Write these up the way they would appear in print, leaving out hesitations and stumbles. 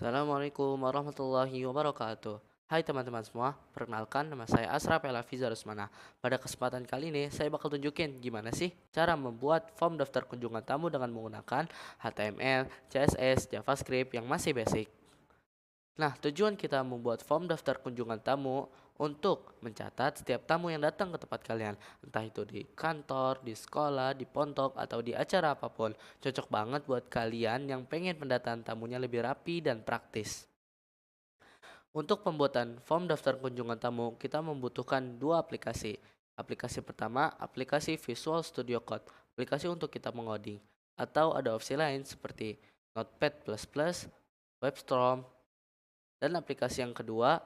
Assalamualaikum warahmatullahi wabarakatuh. Hai teman-teman semua, perkenalkan nama saya Asraf Elafiza Rusmana. Pada kesempatan kali ini, saya bakal tunjukin gimana sih cara membuat form daftar kunjungan tamu dengan menggunakan HTML, CSS, JavaScript yang masih basic. Nah, tujuan kita membuat form daftar kunjungan tamu untuk mencatat setiap tamu yang datang ke tempat kalian. Entah itu di kantor, di sekolah, di pondok, atau di acara apapun. Cocok banget buat kalian yang pengen pendataan tamunya lebih rapi dan praktis. Untuk pembuatan form daftar kunjungan tamu, kita membutuhkan dua aplikasi. Aplikasi pertama, aplikasi Visual Studio Code, aplikasi untuk kita mengoding. Atau ada opsi lain seperti Notepad++, WebStorm, dan aplikasi yang kedua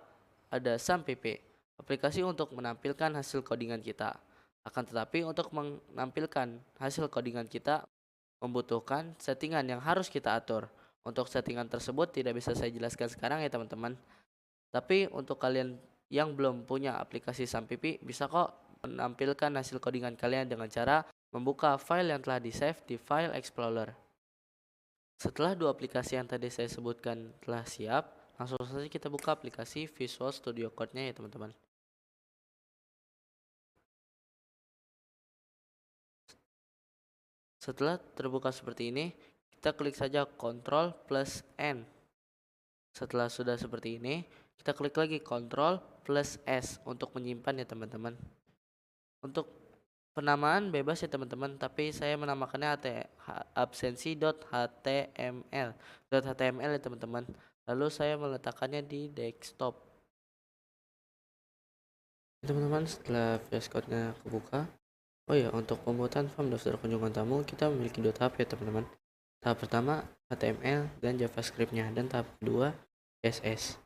ada SAMPP, aplikasi untuk menampilkan hasil codingan kita. Akan tetapi untuk menampilkan hasil codingan kita membutuhkan settingan yang harus kita atur. Untuk settingan tersebut tidak bisa saya jelaskan sekarang ya teman-teman. Tapi untuk kalian yang belum punya aplikasi SAMPP, bisa kok menampilkan hasil codingan kalian dengan cara membuka file yang telah di-save di File Explorer. Setelah dua aplikasi yang tadi saya sebutkan telah siap, langsung saja kita buka aplikasi Visual Studio Code-nya ya teman-teman. Setelah terbuka seperti ini, kita klik saja Ctrl plus N. Setelah sudah seperti ini, kita klik lagi Ctrl plus S untuk menyimpan ya teman-teman. Untuk penamaan bebas ya teman-teman, tapi saya menamakannya absensi.html. .html ya teman-teman. Lalu saya meletakkannya di desktop. Teman-teman, setelah VS Code-nya kebuka, oh ya, untuk pembuatan form daftar kunjungan tamu, kita memiliki dua tahap ya teman-teman. Tahap pertama HTML dan JavaScript-nya, dan tahap kedua CSS.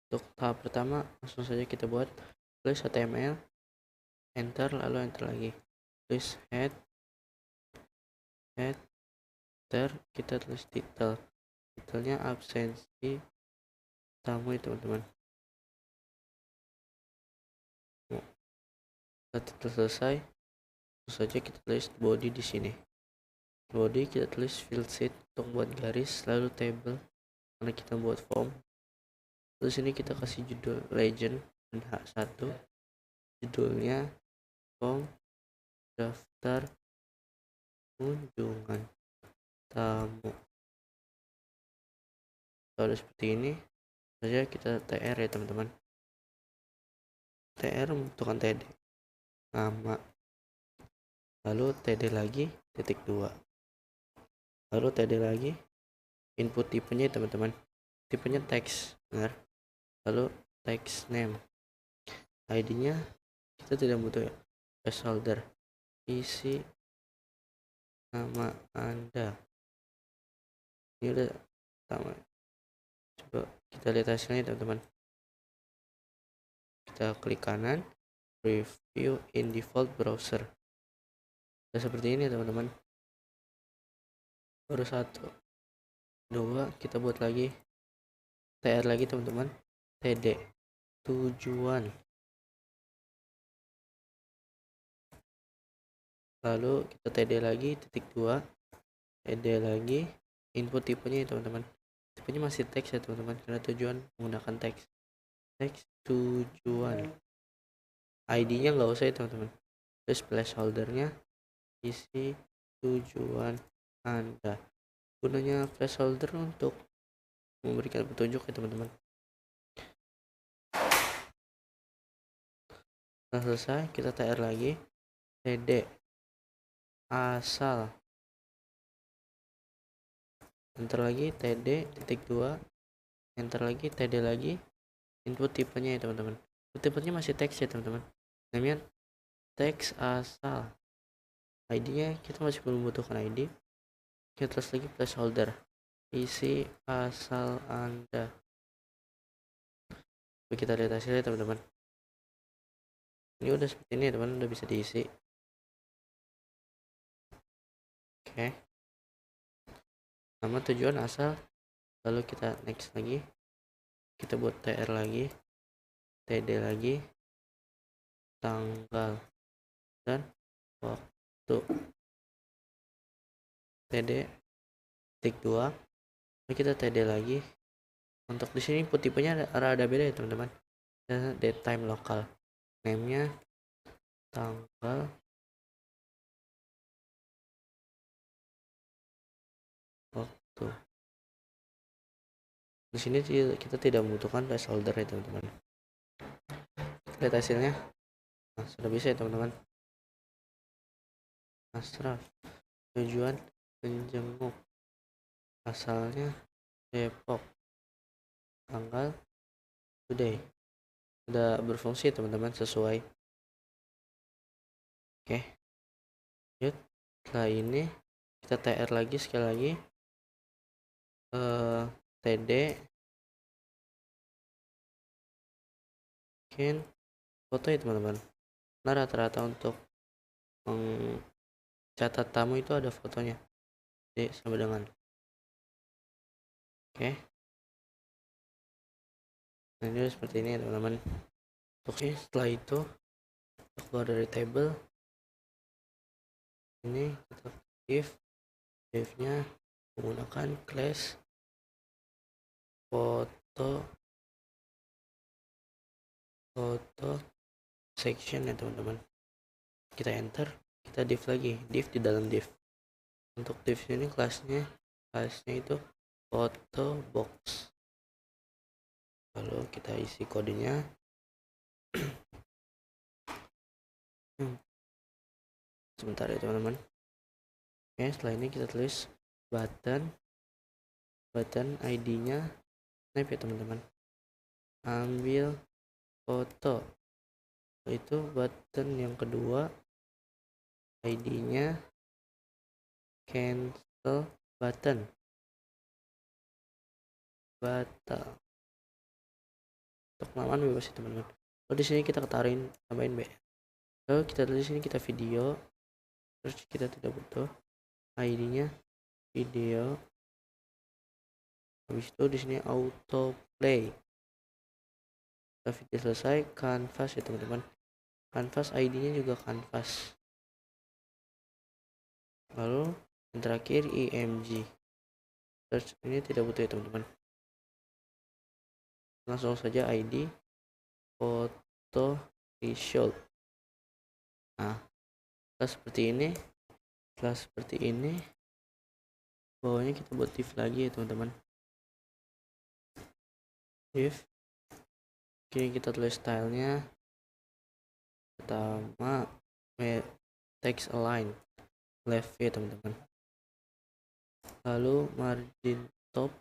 Untuk tahap pertama, langsung saja kita buat tulis HTML, enter, lalu enter lagi. Tulis enter, kita tulis title. Titelnya absensi tamu itu teman-teman. Setelah titel selesai, langsung saja kita tulis body di sini. Body kita tulis field sheet untuk buat garis, lalu table karena kita buat form. Terus ini kita kasih judul legend dan H1, judulnya form daftar kunjungan tamu. Kalau seperti ini saja kita TR ya teman-teman. TR membutuhkan TD nama, lalu TD lagi titik 2, lalu TD lagi input tipenya ya teman-teman, tipenya teks, benar. Lalu text name, ID-nya kita tidak butuh ya, placeholder, isi nama Anda. Ini udah sama. Coba kita lihat hasilnya teman-teman. Kita klik kanan, review in default browser. Nah, seperti ini teman-teman. Baru satu, dua, kita buat lagi TR lagi teman-teman. TD tujuan, lalu kita TD lagi titik 2, TD lagi input tipenya ya teman-teman. Tipenya masih teks ya teman-teman, karena tujuan menggunakan teks tujuan. ID-nya nggak usah ya teman-teman. Terus placeholder-nya isi tujuan Anda. Gunanya placeholder untuk memberikan petunjuk ya teman-teman. Setelah selesai, kita TR lagi, TD asal, enter lagi, TD titik 2, enter lagi, TD lagi, input tipenya ya teman-teman. Tipenya masih teks ya teman-teman, namanya teks asal. ID-nya kita masih belum membutuhkan ID. Kita tulis lagi placeholder, isi asal Anda. Kita lihat hasilnya teman-teman. Ini udah seperti ini ya teman, udah bisa diisi. Oke. Nama, tujuan, asal, lalu kita next lagi. Kita buat TR lagi, TD lagi, tanggal dan waktu. TD titik 2, lalu kita TD lagi, Untuk di sini input tipenya ada beda ya teman-teman. Date time lokal, name-nya tanggal waktu. Di sini kita tidak membutuhkan placeholder ya teman-teman. Lihat hasilnya. Nah, sudah bisa ya teman-teman. Asraf, tujuan menjenguk, asalnya Depok, tanggal today. Sudah berfungsi ya teman-teman, sesuai. Oke, lanjut. Setelah ini kita TR lagi sekali lagi, TD mungkin foto ya teman-teman. Nah, rata-rata untuk mencatat tamu itu ada fotonya. Jadi sama dengan oke. Nah, ini seperti ini ya teman-teman. Oke, setelah itu kita keluar dari table ini, kita if nya menggunakan class foto section ya teman-teman. Kita enter, kita div lagi, div di dalam div. Untuk div ini kelasnya itu photo box. Lalu kita isi kodenya. Sebentar ya teman-teman. Oke, setelah ini kita tulis button ID-nya snap ya teman-teman. Ambil foto, itu button yang kedua, ID-nya cancel button, batal. Untuk laman bebas ya teman-teman. Lalu di sini kita tambahin B. Lalu kita tulis sini kita video, terus kita tidak butuh ID-nya video. Habis itu di sini auto play. Setelah video selesai, canvas ya teman-teman. Canvas ID-nya juga canvas. Lalu yang terakhir img. Search ini tidak butuh ya teman-teman. Langsung saja ID foto result. Nah, seperti ini. Setelah seperti ini, bawahnya kita buat div lagi ya teman-teman. Div. Kini kita tulis stylenya. Pertama, text align left ya teman-teman. Lalu margin top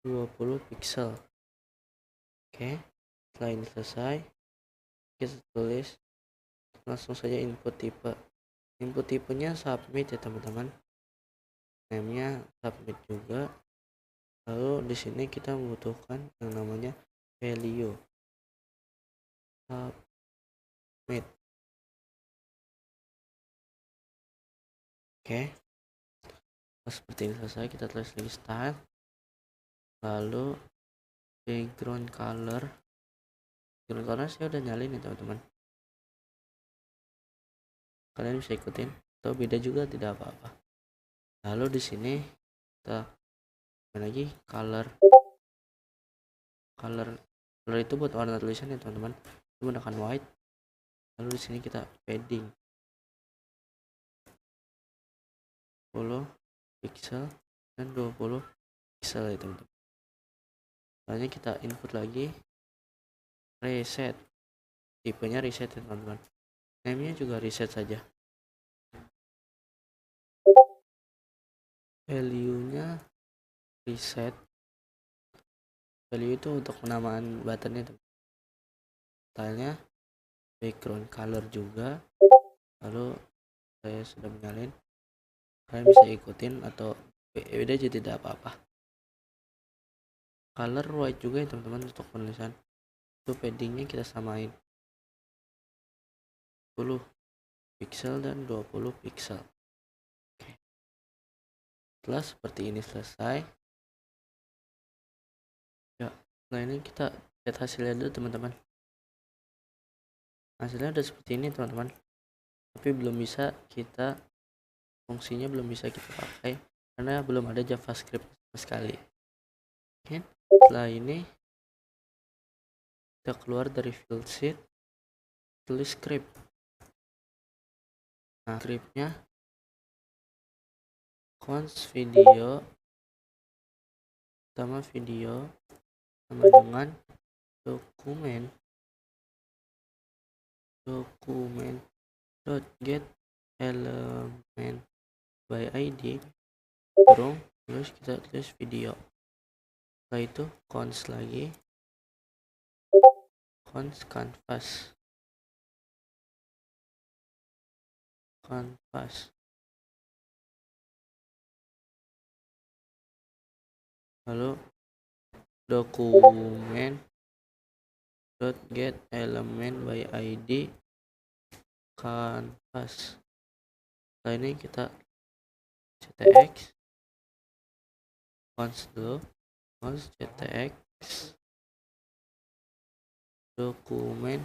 20 pixel. Oke, setelah ini selesai, kita tulis langsung saja input tipe. Input tipenya submit ya teman-teman. Name-nya submit juga. Lalu di sini kita membutuhkan yang namanya value. Submit. Oke. Seperti ini selesai, kita tulis lagi style. Lalu background color. Background color saya udah nyalin ya teman-teman. Kalian bisa ikutin atau beda juga tidak apa-apa. Lalu di sini kita lagi color itu buat warna tulisan ya teman-teman, menggunakan white. Lalu di sini kita padding 10 pixel dan 20 pixel ya teman-teman. Lalu kita input lagi reset, tipenya reset ya teman-teman. Name-nya juga reset saja. Value-nya reset. Value itu untuk penamaan buttonnya. Stylenya background color juga. Lalu saya sudah menyalin. Kalian bisa ikutin atau beda aja tidak apa-apa. Color white juga ya teman-teman untuk penulisan. Itu paddingnya kita samain 10 pixel dan 20 pixel. Oke. Setelah seperti ini selesai, ya, nah ini kita lihat hasilnya dulu teman-teman. Hasilnya udah seperti ini teman-teman, tapi belum bisa kita, fungsinya belum bisa kita pakai karena belum ada JavaScript sama sekali. Oke, Setelah ini kita keluar dari field sheet, tulis script. Nah, scriptnya const video sama video sama dengan dokumen get element by id kurung terus kita tulis video. Setelah itu const lagi, const canvas lalu dokumen get element by id canvas. Setelah ini kita ctx const dulu, const ctx dokumen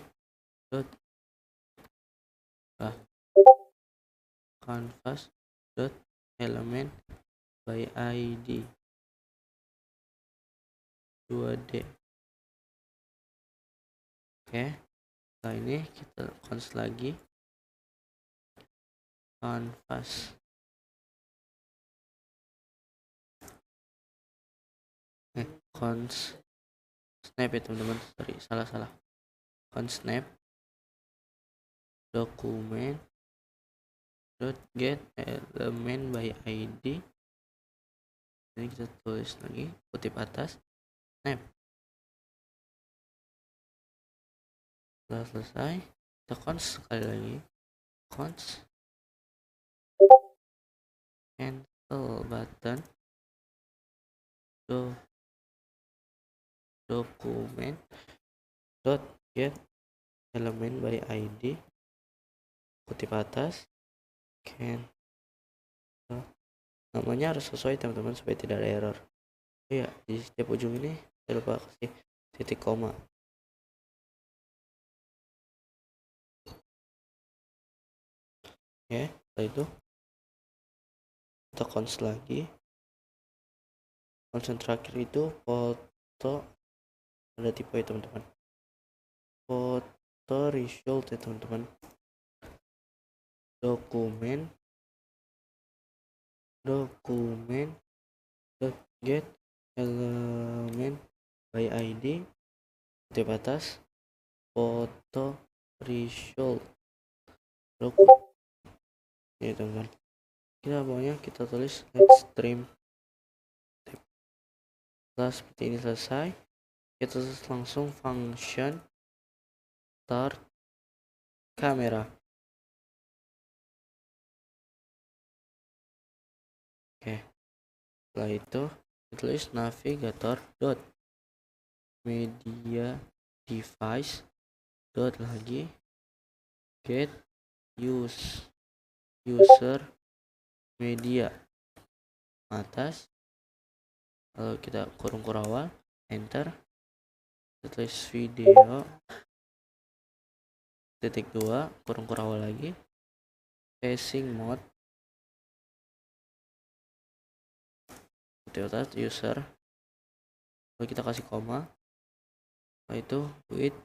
canvas element by id 2D. Oke, setelah ini kita const lagi canvas const snap ya teman-teman, sorry salah const snap dokumen get element by id. Ini kita tulis lagi kutip atas snap. Setelah selesai kita const sekali lagi, const cancel button dokumen get element by id kutip atas cancel. Namanya harus sesuai teman-teman supaya tidak ada error. Iya, di setiap ujung ini saya lupa kasih titik koma. Ya, setelah itu kita const lagi. Const terakhir itu foto, ada tipe ya teman-teman, foto result ya teman-teman, dokumen get element by id kutip atas foto result ya teman-teman. Kita pokoknya kita tulis let's stream. Setelah seperti ini selesai, kita langsung function start kamera. Oke, setelah itu tulis navigator dot media device dot lagi get user media atas, lalu kita kurung kurawal enter, kita tulis video titik 2 kurung kurawal lagi facing mode titik atas user, lalu kita kasih koma, setelah itu width,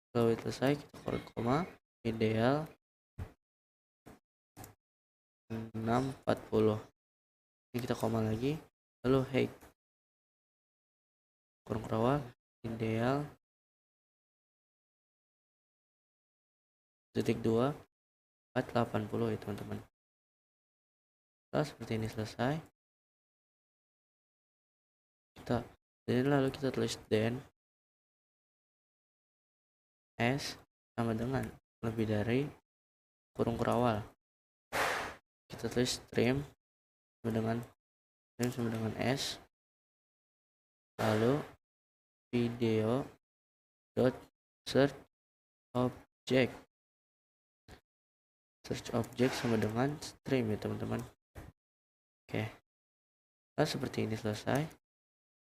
setelah width selesai kita kurung koma ideal 640. Ini kita koma lagi, lalu height kurung kurawal ideal titik 2 480 ya teman-teman. Setelah seperti ini selesai, lalu kita tulis then s sama dengan lebih dari kurung kurawal, kita tulis stream sama dengan s, lalu video dot search object sama dengan stream ya teman-teman. Oke, nah seperti ini selesai,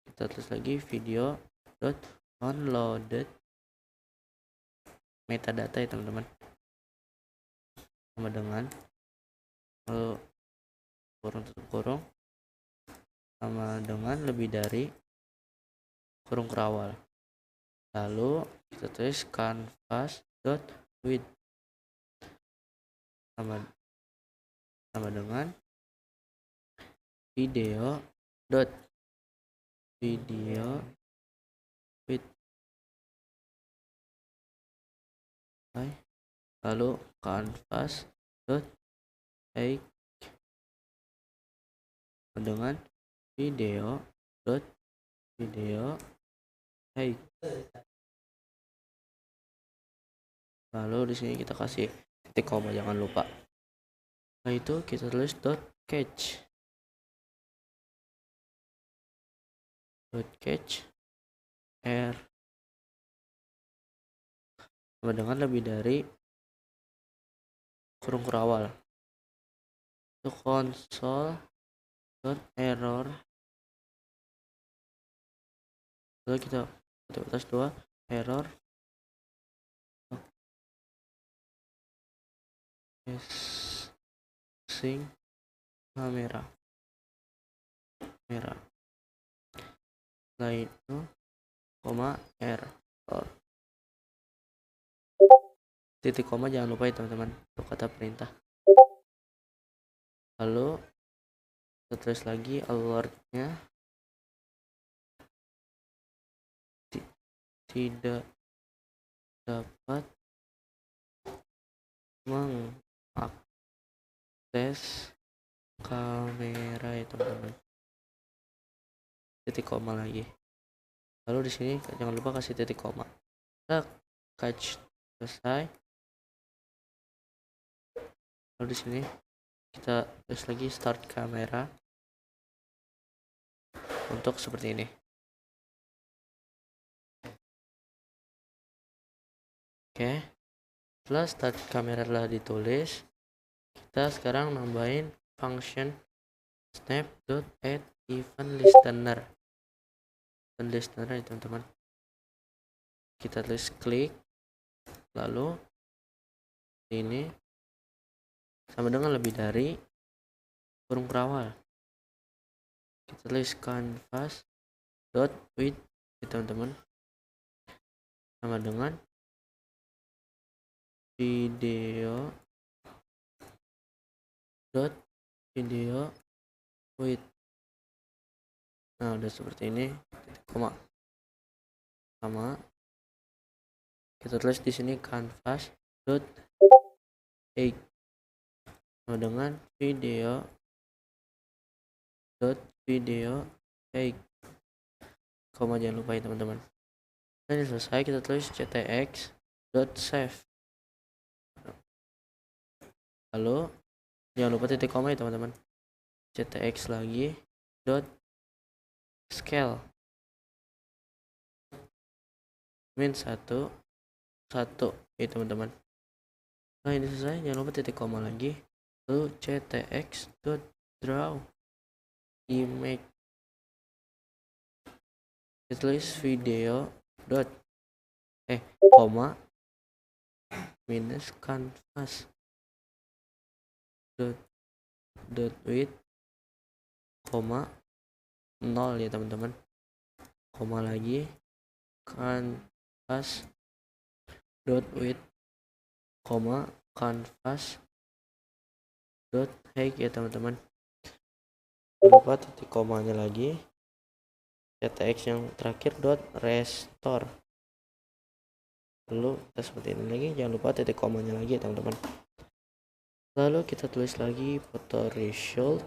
kita tulis lagi video dot downloaded metadata ya teman-teman, sama dengan lalu kurung tutup kurung sama dengan lebih dari kurung kerawal. Lalu kita tulis canvas dot width sama dengan video dot video width. Lalu canvas dot height dengan video dot video height. Lalu di sini kita kasih titik koma, jangan lupa. Setelah itu kita tulis dot catch r sama dengan lebih dari kurung kerawal. Itu console dot error. Lalu kita atas 2 error sing merah. Setelah itu koma error. Titik koma jangan lupa ya teman-teman untuk kata perintah. Lalu kita tulis lagi alertnya tidak dapat mengakses kamera ya teman-teman. Titik koma lagi. Lalu di sini jangan lupa kasih titik koma. Kita catch selesai. Lalu di sini kita tulis lagi start kamera untuk seperti ini. Oke. Setelah start kamera telah ditulis, kita sekarang nambahin function snap.add event listener ya teman-teman. Kita tulis klik, lalu ini sama dengan lebih dari kurung kerawal. Kita tulis canvas dot width ya teman-teman, sama dengan video dot video width. Nah, udah seperti ini, koma. Sama kita tulis di sini canvas dot height sama dengan video dot video height. Koma jangan lupa ya teman-teman. Dan ini selesai, kita tulis ctx dot save. Lalu jangan lupa titik koma ya teman-teman. ctx lagi dot scale min 1 ya teman-teman. Nah, ini selesai, jangan lupa titik koma lagi. Lalu ctx dot draw image. Kita tulis video dot koma minus canvas dot width koma 0 ya teman-teman. Koma lagi canvas dot width koma canvas dot height ya teman-teman. Jangan lupa titik komanya lagi. ctx yang terakhir dot restore. Lalu kita seperti ini lagi, jangan lupa titik komanya lagi ya teman-teman. Lalu kita tulis lagi photoresult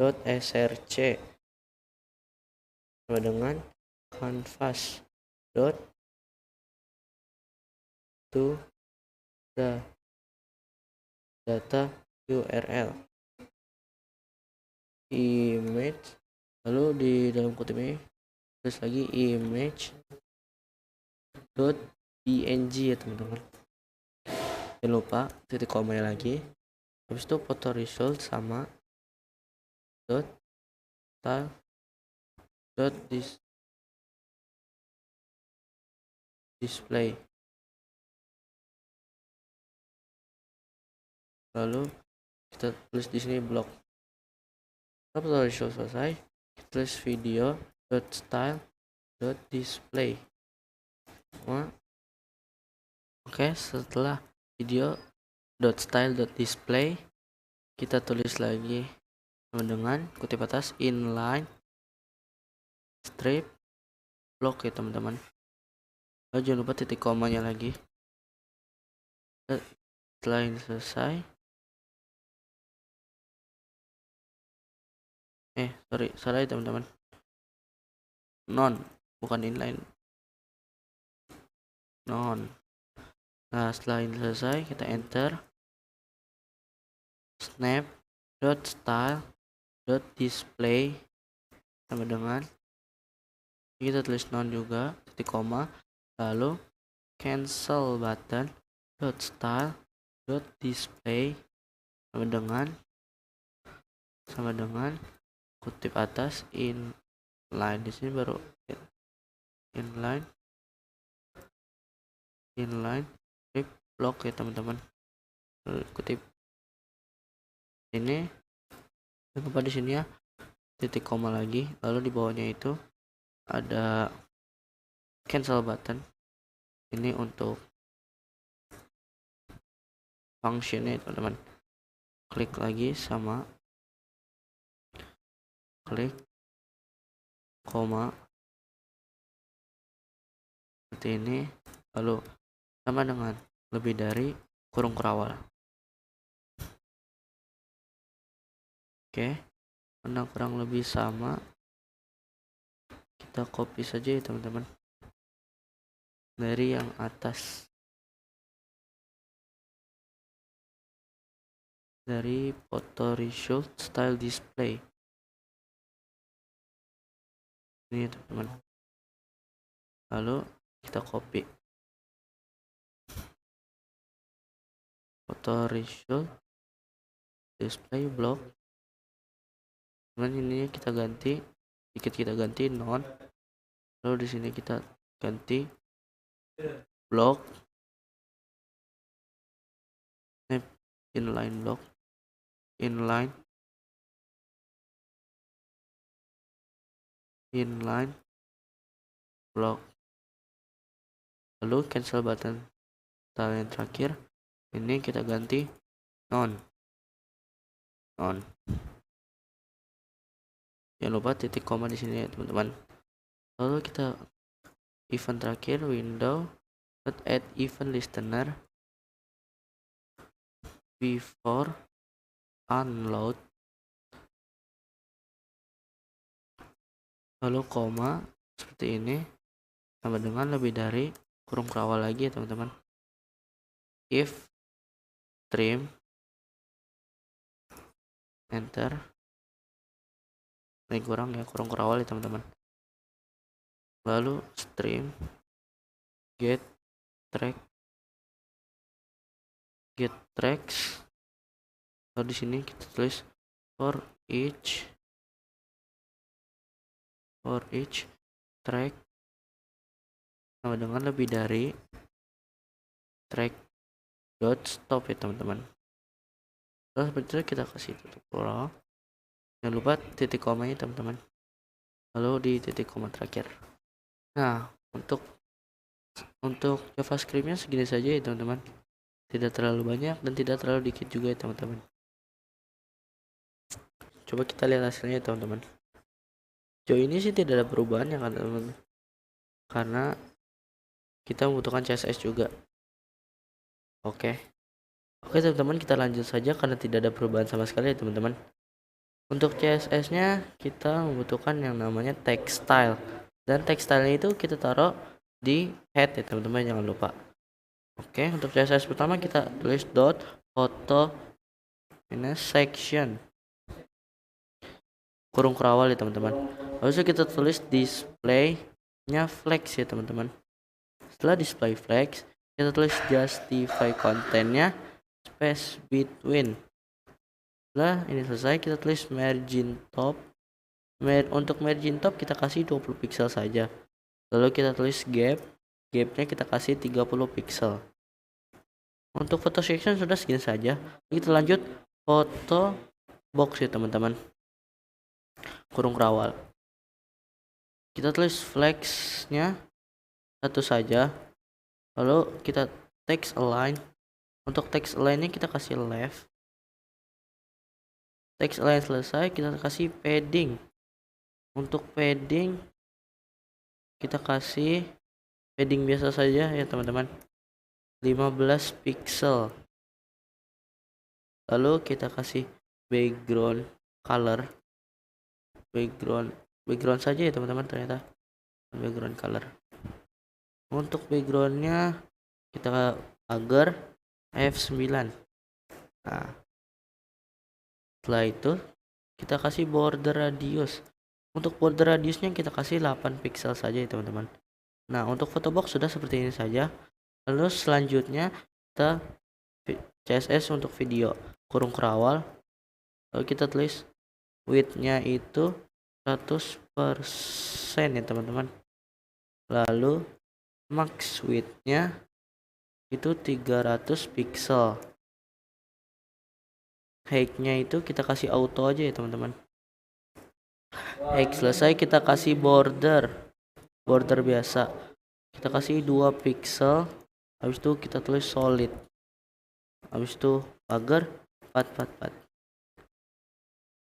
dot src sama dengan canvas dot to the data url image. Lalu di dalam kutip ini tulis lagi image dot png ya teman-teman. Jangan lupa titik komanya lagi. Habis itu photoresult sama dot style dot display. Lalu kita tulis di sini blok. Photoresult selesai, tulis video dot style dot display. Oke, setelah video dot style dot display, kita tulis lagi dengan kutip atas inline strip block ya teman-teman. Lalu jangan lupa titik komanya lagi. Setelah ini selesai, salah ya teman-teman, non, bukan inline, non. Nah, setelah ini selesai, kita enter snap dot style dot display sama dengan kita tulis non juga, titik koma, lalu cancel button dot style dot display sama dengan kutip atas inline. Di sini baru inline strip block ya teman-teman. Kutip ini, jangan lupa di sini ya titik koma lagi, lalu di bawahnya itu ada cancel button. Ini untuk functionnya teman-teman. Klik lagi sama klik koma seperti ini, lalu sama dengan lebih dari kurung kerawal. Oke, karena kurang lebih sama, kita copy saja ya teman-teman dari yang atas, dari foto result style display ini teman-teman, lalu kita copy foto result display block. Ini kita ganti sedikit, kita ganti non, lalu di sini kita ganti block inline block inline block, lalu cancel button yang terakhir ini kita ganti non. Jangan lupa titik koma di sini ya teman-teman. Lalu kita event terakhir, window add event listener before unload, lalu koma seperti ini sama dengan lebih dari kurung kerawal lagi ya teman-teman. If stream enter, ini kurang kerawal ya teman-teman. Lalu stream get tracks, lalu di sini kita tulis for each track sama dengan lebih dari track dot stop ya teman-teman. Lalu seperti itu kita kasih tutup kurang, jangan lupa titik komanya teman-teman, lalu di titik koma terakhir. Nah, untuk JavaScript-nya segini saja ya teman-teman, tidak terlalu banyak dan tidak terlalu dikit juga ya teman-teman. Coba kita lihat hasilnya ya teman-teman. Sejauh ini sih tidak ada perubahan ya kan teman-teman, karena kita membutuhkan CSS juga. Oke teman-teman, kita lanjut saja karena tidak ada perubahan sama sekali ya teman-teman. Untuk CSS nya kita membutuhkan yang namanya text style, dan text style itu kita taruh di head ya teman-teman, jangan lupa. Oke, untuk CSS pertama kita tulis dot photo minus section kurung kerawal ya teman-teman. Lalu kita tulis display nya flex ya teman-teman. Setelah display flex, kita tulis justify kontennya space between. Setelah ini selesai, kita tulis margin top. Untuk margin top kita kasih 20 pixel saja. Lalu kita tulis gapnya kita kasih 30 pixel. Untuk photo section sudah segini saja. Kita lanjut foto box ya teman-teman. kurung rawal. Kita tulis flexnya satu saja, lalu kita text align. Untuk text align-nya kita kasih left. Text align selesai, kita kasih padding. Untuk padding kita kasih padding biasa saja ya teman-teman, 15 pixel. Lalu kita kasih background color, background saja ya teman-teman, ternyata background color. Untuk backgroundnya kita agar F9. Nah, setelah itu kita kasih border radius. Untuk border radiusnya kita kasih 8 pixel saja ya teman-teman. Nah, untuk photobox sudah seperti ini saja. Lalu selanjutnya kita CSS untuk video kurung kerawal. Lalu kita tulis width-nya itu 100% ya teman-teman. Lalu max width-nya itu 300 pixel. Height-nya itu kita kasih auto aja ya teman-teman. Height selesai, kita kasih border biasa. Kita kasih 2 pixel. Habis itu kita tulis solid. Habis itu pagar 444.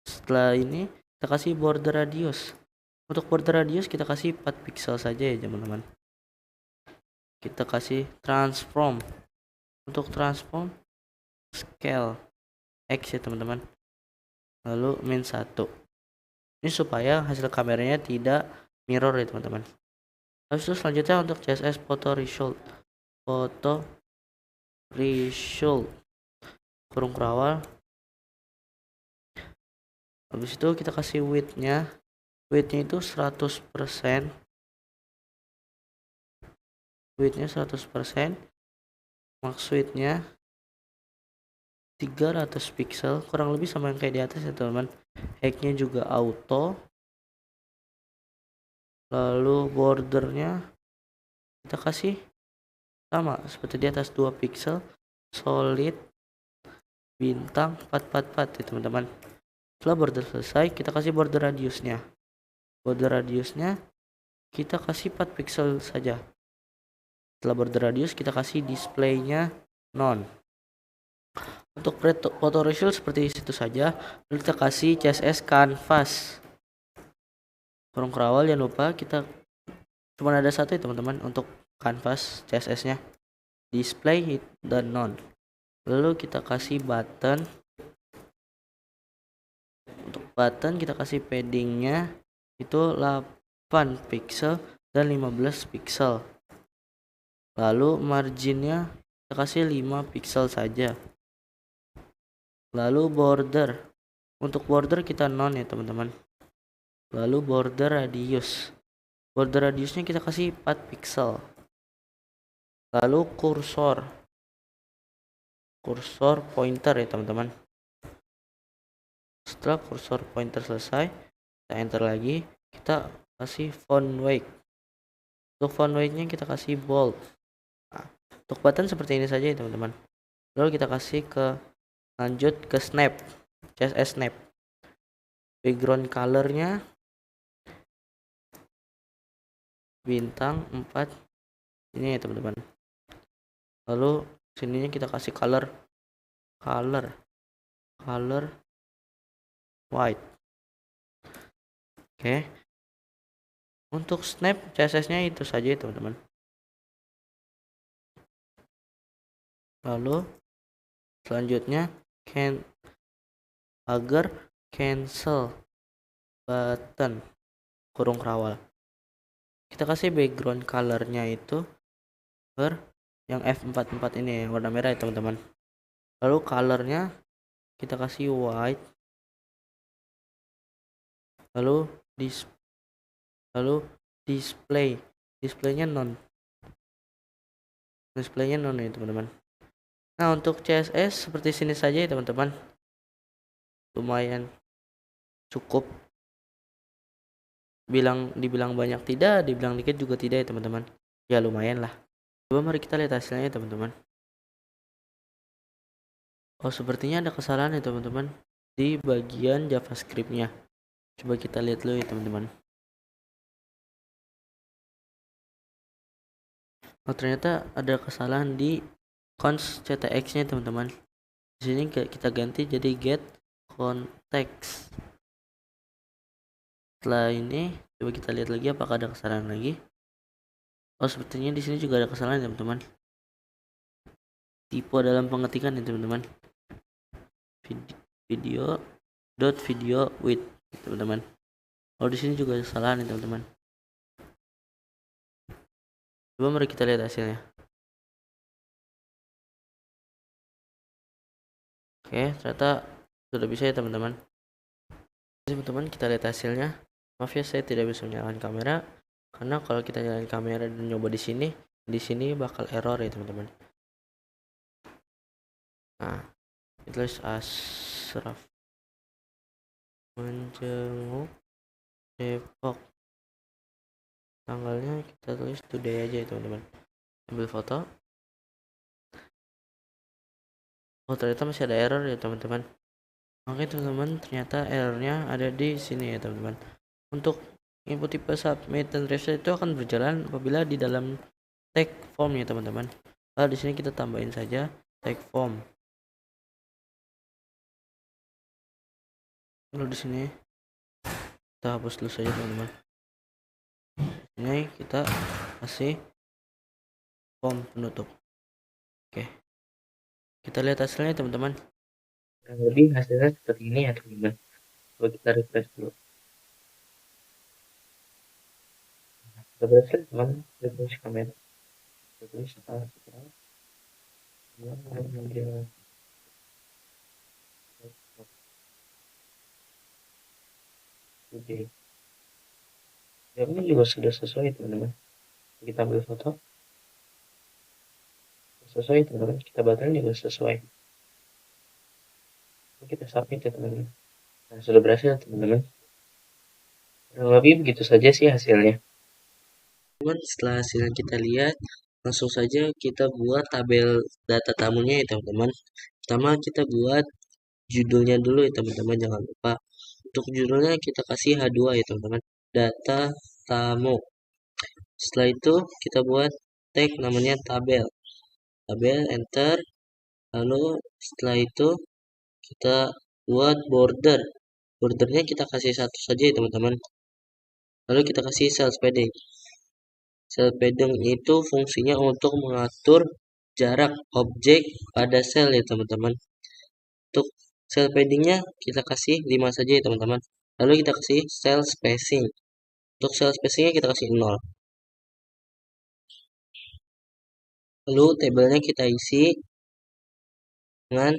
Setelah ini kita kasih border radius. Untuk border radius kita kasih 4 pixel saja ya teman-teman. Kita kasih transform. Untuk transform scale X ya teman-teman. Lalu min 1. Ini supaya hasil kameranya tidak mirror ya teman-teman. Habis itu selanjutnya untuk CSS photo result kurung kerawal. Habis itu kita kasih width-nya itu 100%. Width-nya 100%. Max width-nya 300 pixel, kurang lebih sama yang kayak di atas ya teman-teman. Height-nya juga auto. Lalu bordernya kita kasih sama seperti di atas, 2 pixel, solid, bintang 444 ya teman-teman. Setelah border selesai, kita kasih border radiusnya. Border radiusnya kita kasih 4 pixel saja. Setelah border radius kita kasih displaynya none. Untuk photo result seperti itu saja. Lalu kita kasih CSS canvas kurung kerawal. Jangan lupa kita cuma ada satu ya teman-teman untuk canvas CSS-nya, display dan none. Lalu kita kasih button. Untuk button kita kasih paddingnya itu 8 pixel dan 15 pixel. Lalu marginnya kita kasih 5 pixel saja. Lalu border, untuk border kita none ya teman-teman. Lalu border radiusnya kita kasih 4 pixel. Lalu kursor pointer ya teman-teman. Setelah kursor pointer selesai, kita enter lagi. Kita kasih font weight. Untuk font weight-nya kita kasih bold. Nah, untuk button seperti ini saja ya teman-teman. Lalu kita kasih lanjut ke snap, CSS snap. Background color-nya bintang 4 ini ya teman-teman. Lalu sininya kita kasih color white. Oke. Untuk snap CSS-nya itu saja ya teman-teman. Lalu selanjutnya agar cancel button kurung kerawal. Kita kasih background color-nya itu yang F44 ini yang warna merah ya teman-teman. Lalu color-nya kita kasih white. Lalu displaynya none. Displaynya none ya teman-teman. Nah, untuk CSS seperti sini saja ya teman-teman. Lumayan cukup. Dibilang banyak tidak, dibilang dikit juga tidak ya teman-teman. Ya lumayan lah. Coba mari kita lihat hasilnya ya teman-teman. Oh, sepertinya ada kesalahan ya teman-teman di bagian JavaScript-nya. Coba kita lihat dulu ya teman-teman. Oh, ternyata ada kesalahan di const ctx-nya teman-teman. Di sini kita ganti jadi get context. Setelah ini coba kita lihat lagi apakah ada kesalahan lagi. Oh, sepertinya di sini juga ada kesalahan teman-teman. Tipe dalam pengetikan ya teman-teman. Video with teman-teman. Oh, di sini juga ada kesalahan ya teman-teman. Coba mari kita lihat hasilnya. Oke, ternyata sudah bisa ya teman-teman. Teman-teman, kita lihat hasilnya. Maaf ya, saya tidak bisa menyalakan kamera karena kalau kita nyalain kamera dan nyoba di sini bakal error ya teman-teman. Nah, tulis Ashraf menjenguk Depok. Tanggalnya kita tulis today aja ya teman-teman. Ambil foto. Oh, ternyata masih ada error ya teman-teman. Oke teman-teman, ternyata errornya ada di sini ya teman-teman. Untuk input tipe submit dan reset itu akan berjalan apabila di dalam tag form ya teman-teman. Lalu di sini kita tambahin saja tag form. Lalu di sini kita hapus dulu saja teman-teman. Ini kita kasih form penutup. Oke, kita lihat hasilnya teman-teman. Kurang lebih hasilnya seperti ini ya teman-teman. Coba kita refresh dulu. Kita berhasil teman, refresh kamera. Refresh today. Jamnya juga sudah sesuai teman-teman. Kita ambil foto. Sesuai teman-teman. Kita batalin juga sesuai. Kita submit ya teman-teman. Nah, sudah berhasil teman-teman. Kurang lebih begitu saja sih hasilnya. Teman, setelah hasilnya kita lihat, langsung saja kita buat tabel data tamunya ya teman-teman. Pertama kita buat judulnya dulu ya teman-teman, jangan lupa. Untuk judulnya kita kasih H2 ya teman-teman. Data tamu. Setelah itu kita buat tag namanya tabel. Tabel, enter. Lalu setelah itu kita buat border. Bordernya kita kasih satu saja ya teman-teman. Lalu kita kasih cell padding. Cell padding itu fungsinya untuk mengatur jarak objek pada sel ya teman-teman. Untuk cell paddingnya kita kasih 5 saja ya teman-teman. Lalu kita kasih cell spacing. Untuk cell spacingnya kita kasih 0. Lalu tabelnya kita isi dengan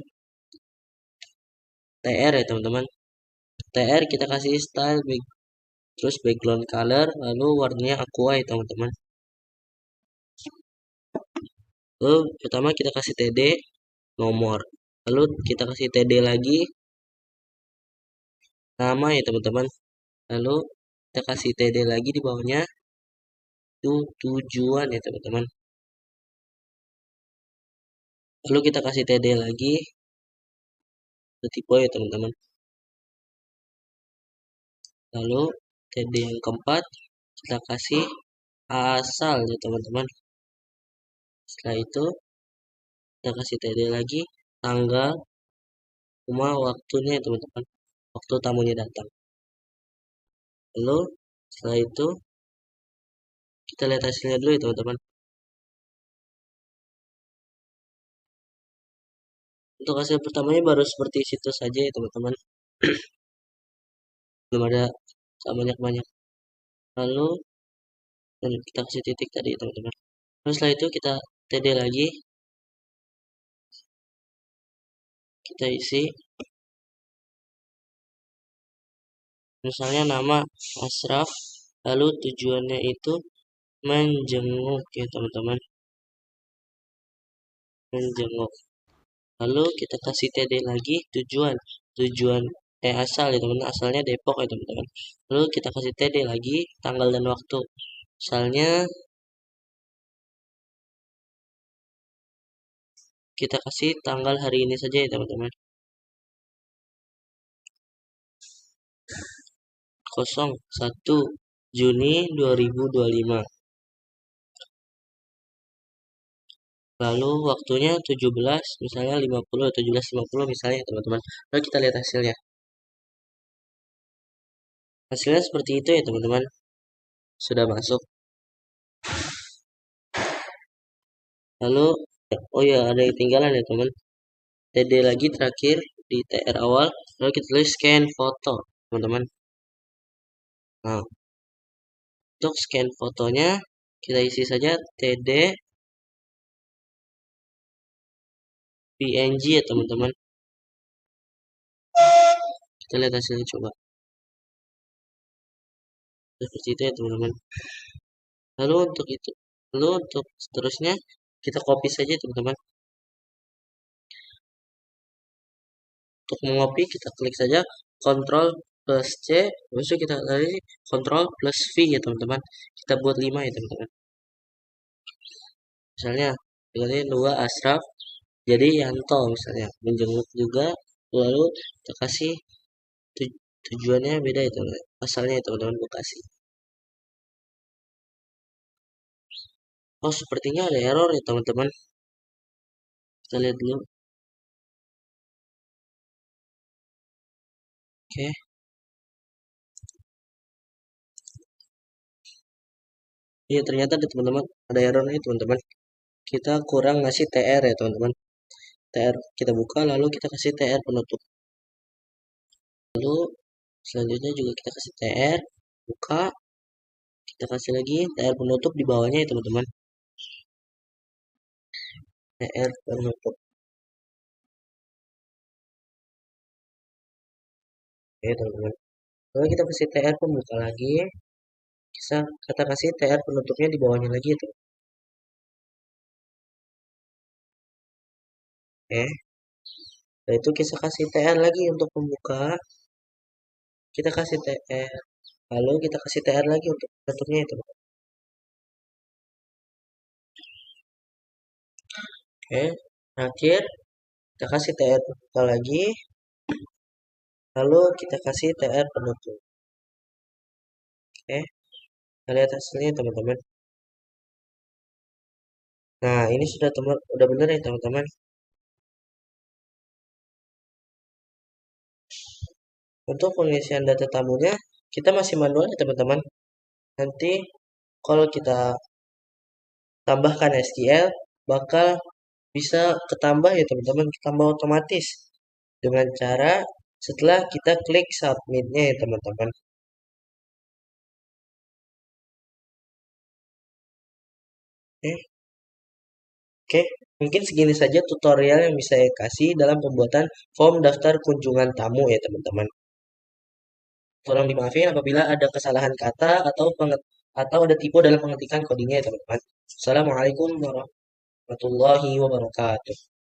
TR ya teman-teman. TR kita kasih style terus background color, lalu warnanya aqua ya teman-teman. Lalu pertama kita kasih TD nomor, lalu kita kasih TD lagi nama ya teman-teman, lalu kita kasih TD lagi di bawahnya itu tujuan ya teman-teman, lalu kita kasih TD lagi ke tipe ya teman-teman, lalu TD yang keempat kita kasih asal ya teman-teman. Setelah itu kita kasih TD lagi tanggal cuma waktunya ya teman-teman, waktu tamunya datang. Lalu setelah itu kita lihat hasilnya dulu ya teman-teman. Untuk hasil pertamanya baru seperti situ saja ya teman-teman. Belum ada banyak-banyak. Lalu dan kita kasih titik tadi ya teman-teman. Lalu setelah itu kita TD lagi. Kita isi. Misalnya nama Ashraf. Lalu tujuannya itu menjenguk ya teman-teman. Menjenguk. Lalu kita kasih TD lagi tujuan. Tujuan asal ya teman-teman. Asalnya Depok ya teman-teman. Lalu kita kasih TD lagi tanggal dan waktu. Misalnya kita kasih tanggal hari ini saja ya teman-teman. 01 Juni 2025. Lalu waktunya 17, misalnya 50, 17.50 misalnya teman-teman. Lalu kita lihat hasilnya. Hasilnya seperti itu ya teman-teman. Sudah masuk. Lalu, oh ya ada yang tinggalan ya teman. TD lagi terakhir di TR awal. Lalu kita tulis scan foto teman-teman. Nah, untuk scan fotonya kita isi saja TD PNG ya teman-teman. Kita lihat hasilnya coba. Seperti itu ya teman-teman. Lalu untuk seterusnya kita copy saja teman-teman. Untuk mengopi kita klik saja Ctrl plus C, habis itu kita tadi Ctrl plus V ya teman-teman. Kita buat 5 ya teman-teman. Misalnya ini 2 Ashraf jadi Yanto misalnya, menjenguk juga, lalu kita kasih tujuannya beda ya teman-teman. Asalnya ya teman-teman Bekasi. Oh sepertinya ada error ya teman-teman. Kita lihat dulu. Oke. Iya ternyata ada teman-teman, ada error nih teman-teman. Kita kurang ngasih TR ya teman-teman. TR kita buka lalu kita kasih TR penutup. Lalu selanjutnya juga kita kasih TR, buka, kita kasih lagi TR penutup di bawahnya ya teman-teman. TR penutup. Oke teman-teman. Lalu kita kasih TR pembuka lagi. Kita kasih TR penutupnya di bawahnya lagi ya teman. Oke. Setelah itu kita kasih TR lagi untuk pembuka. Kita kasih TR. Lalu kita kasih TR lagi untuk penutupnya ya teman. Oke. Terakhir kita kasih TR pembuka lagi. Lalu kita kasih TR penutup. Oke. Kita lihat hasilnya teman-teman. Nah, ini udah benar ya teman-teman. Untuk pengisian data tamunya kita masih manual ya teman-teman. Nanti kalau kita tambahkan SQL bakal bisa ketambah ya teman-teman, ketambah otomatis dengan cara setelah kita klik submitnya ya teman-teman. Oke, mungkin segini saja tutorial yang bisa saya kasih dalam pembuatan form daftar kunjungan tamu ya teman-teman. Tolong dimaafin apabila ada kesalahan kata atau ada tipe dalam pengetikan codingnya ya teman-teman. Assalamualaikum warahmatullahi wabarakatuh.